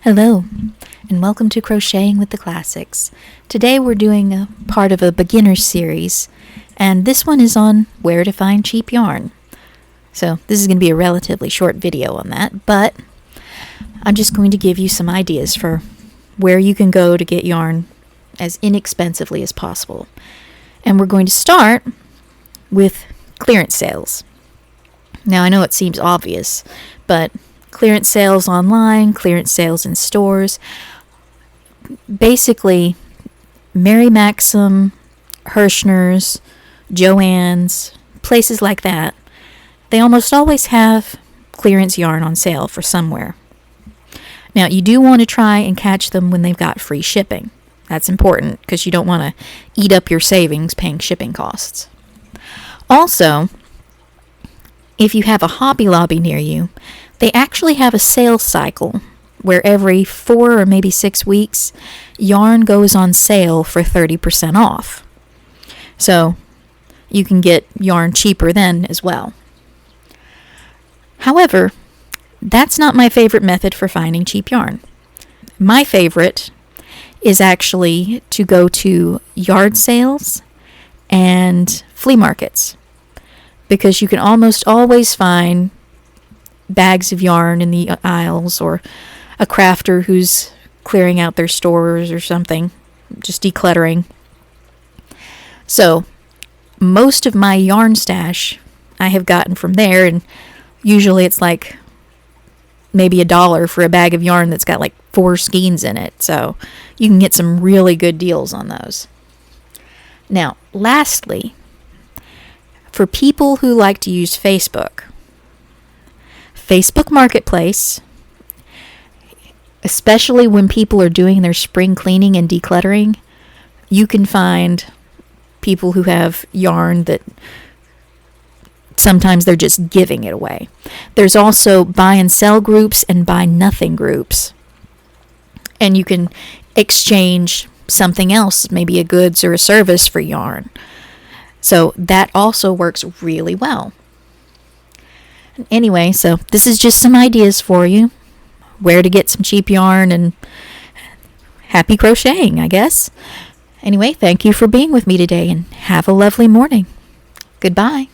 Hello, and welcome to Crocheting with the Classics. Today we're doing a part of a beginner series, and this one is on where to find cheap yarn. So this is going to be a relatively short video on that, but I'm just going to give you some ideas for where you can go to get yarn as inexpensively as possible. And we're going to start with clearance sales. Now I know it seems obvious, but clearance sales online, clearance sales in stores. Basically, Mary Maxim, Hirschner's, Joann's, places like that, they almost always have clearance yarn on sale for somewhere. Now, you do want to try and catch them when they've got free shipping. That's important because you don't want to eat up your savings paying shipping costs. Also, if you have a Hobby Lobby near you, they actually have a sales cycle where every 4 or maybe 6 weeks, yarn goes on sale for 30% off. So you can get yarn cheaper then as well. However, that's not my favorite method for finding cheap yarn. My favorite is actually to go to yard sales and flea markets, because you can almost always find bags of yarn in the aisles, or a crafter who's clearing out their stores or something, just decluttering. So most of my yarn stash I have gotten from there, and usually it's like maybe $1 for a bag of yarn that's got like 4 skeins in it, so you can get some really good deals on those. Now, lastly, for people who like to use Facebook Marketplace, especially when people are doing their spring cleaning and decluttering, you can find people who have yarn that sometimes they're just giving it away. There's also buy and sell groups and buy nothing groups. And you can exchange something else, maybe a goods or a service, for yarn. So that also works really well. Anyway, so this is just some ideas for you, where to get some cheap yarn, and happy crocheting, I guess. Anyway, thank you for being with me today, and have a lovely morning. Goodbye.